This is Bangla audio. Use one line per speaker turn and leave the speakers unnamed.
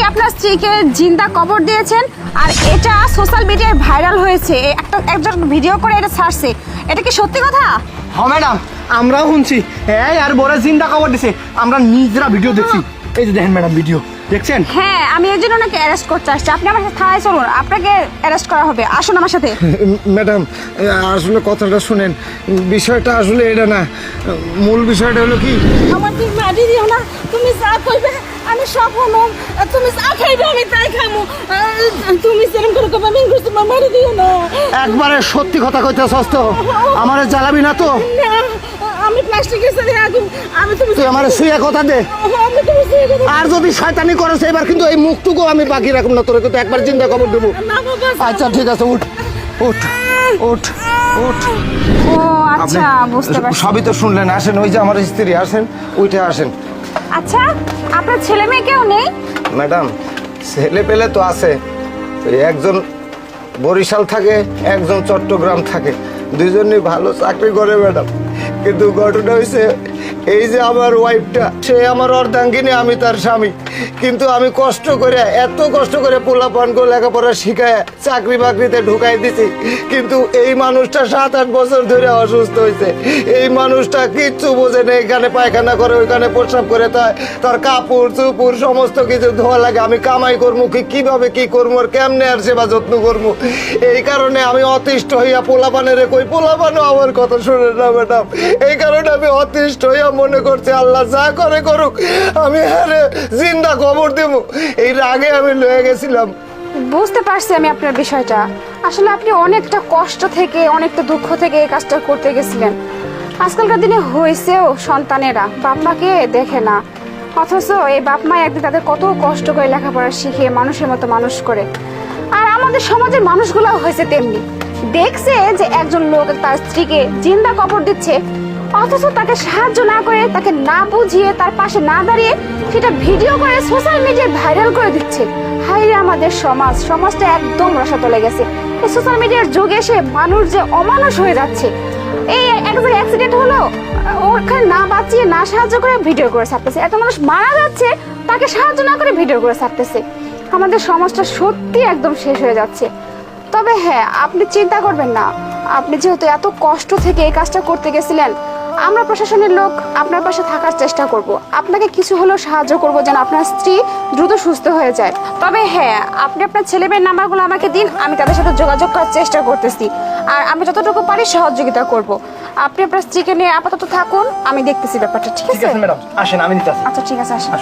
আপনার স্ত্রীকে জিন্দা কবর দিয়েছেন আর এটা সোশ্যাল মিডিয়ায় ভাইরাল হয়েছে। একজন ভিডিও করে এটা ছাড়ছে। এটা কি সত্যি কথা?
হ্যাঁ ম্যাডাম, আমরাও শুনছি। হ্যাঁ, আর বড় জিন্দা কবর দিছে, আমরা নিজেরা ভিডিও দেখছি। এই যে দেখেন ম্যাডাম, ভিডিও দেখছেন?
হ্যাঁ, আমি এর জন্য ওনাকে অ্যারেস্ট করতে আসছি। আপনি আমার সাথে থানায় চলুন, আপনাকে অ্যারেস্ট করা হবে। আসুন আমার সাথে।
ম্যাডাম, আসলে কথাটা শুনেন, বিষয়টা আসলে এটা না। মূল বিষয়টা হলো কি,
আমার তুই মাটি দিও না, তুমি যা কইবে আমি সব হলাম, তুমি যা খাইবে আমি তাই খামু, তুমি সেরকম করে কবে আমি করছি মারি দিও না।
একবারে সত্যি কথা কইতেছস তো? আমারে জ্বালাবি না তো?
না, আমি প্লাস্টিকের সাথে আগুন, আমি তুমি
তুই আমারে শুয়ে কথা দে।
আমি তুমি সেই কথা
আর যদি শয়তানি করস এবার কিন্তু এই মুখটুকু আমি বাকি রাখুম না, তোরে কিন্তু একবার চিন্তা খবর দেবো।
না বাবা।
আচ্ছা ঠিক আছে, উঠ উঠ উঠ উঠ।
ও আচ্ছা, বুঝতে পারছি।
সবই তো শুনলেন। আসেন, ওই যে আমার স্ত্রী, আসেন, উঠে আসেন।
আচ্ছা, আপনার ছেলে মেয়ে কেউ নেই?
ম্যাডাম, ছেলে পেলে তো আছে। তো একজন বরিশাল থাকে, একজন চট্টগ্রাম থাকে, দুজনই ভালো চাকরি করে ম্যাডাম। কিন্তু ঘটনা হয়েছে এই যে আমার ওয়াইফটা, সে আমার অর্ধাঙ্গিনী, আমি তার স্বামী। কিন্তু আমি কষ্ট করে, এত কষ্ট করে পোলাপানকে লেখাপড়া শিখায় চাকরি বাকরিতে ঢুকাই দিছি। কিন্তু এই মানুষটা 7-8 বছর ধরে অসুস্থ হয়েছে। এই মানুষটা কিচ্ছু বোঝে না। এখানে পায়খানা করে, ওইখানে প্রস্রাব করে, তার কাপড় চুপুর সমস্ত কিছু ধোয়া লাগে। আমি কামাই করবো কিভাবে, কি করবো, আর কেমনে আর সেবা যত্ন করবো? এই কারণে আমি অতিষ্ঠ হইয়া পোলাপানের কই, পোলাপানও আমার কথা শুনে না ম্যাডাম। এই কারণে আমি অতিষ্ঠ হইয়া মনে করছি আল্লাহ যা করে করুক, আমি হারে জিন্দা খবর দেবো। এই রাগে আমি লয়ে গেছিলাম।
বুঝতে পারছি আমি আপনার বিষয়টা। আসলে আপনি অনেকটা কষ্ট থেকে, অনেকটা দুঃখ থেকে এই কাজটা করতে গেছিলেন। আজকালকার দিনে হয়েছেও সন্তানেরা বাপ মাকে দেখে না, অথচ এই বাপ মা একদিন তাদের কত কষ্ট করে লেখাপড়া শিখিয়ে মানুষের মতো মানুষ করে। আর আমাদের সমাজের মানুষগুলো হয়েছে তেমনি, দেখছে যে একজন লোক তার স্ত্রীকে জিন্দা কবর দিচ্ছে, অথচ তাকে সাহায্য না করে, তাকে না বুঝিয়ে, তার পাশে না দাঁড়িয়ে সেটা ভিডিও করে সোশ্যাল মিডিয়ায় ভাইরাল করে দিচ্ছে। হায় রে আমাদের সমাজটা একদম রসাতলে গেছে। এই সোশ্যাল মিডিয়ার যুগে এসে মানুষ যে অমানুষ হয়ে যাচ্ছে। এই একজন অ্যাক্সিডেন্ট হলো, ওখানে না বাঁচিয়ে, না সাহায্য করে ভিডিও করে ছাড়তেছে। একটা মানুষ মারা যাচ্ছে, তাকে সাহায্য না করে ভিডিও করে ছাড়তেছে। আমাদের সমাজটা সত্যি একদম শেষ হয়ে যাচ্ছে। তবে হ্যাঁ, আপনি চিন্তা করবেন না। আপনি যেহেতু এত কষ্ট থেকে এই কাজটা করতে গেছিলেন, আমরা প্রশাসনের লোক আপনার পাশে থাকার চেষ্টা করব। আপনাকে কিছু হলেও সাহায্য করব যেন আপনার স্ত্রী দ্রুত সুস্থ হয়ে যায়। তবে হ্যাঁ, আপনি আপনার ছেলে মেয়ের নাম্বারগুলো আমাকে দিন, আমি তাদের সাথে যোগাযোগ করার চেষ্টা করতেছি। আর আমি যতটুকু পারি সহযোগিতা করব। আপনি আপনার স্ত্রীকে নিয়ে আপাতত থাকুন, আমি দেখতেছি ব্যাপারটা। ঠিক আছে
ম্যাডাম, আসেন, আমি নিতে আসি।
আচ্ছা ঠিক আছে, আসুন।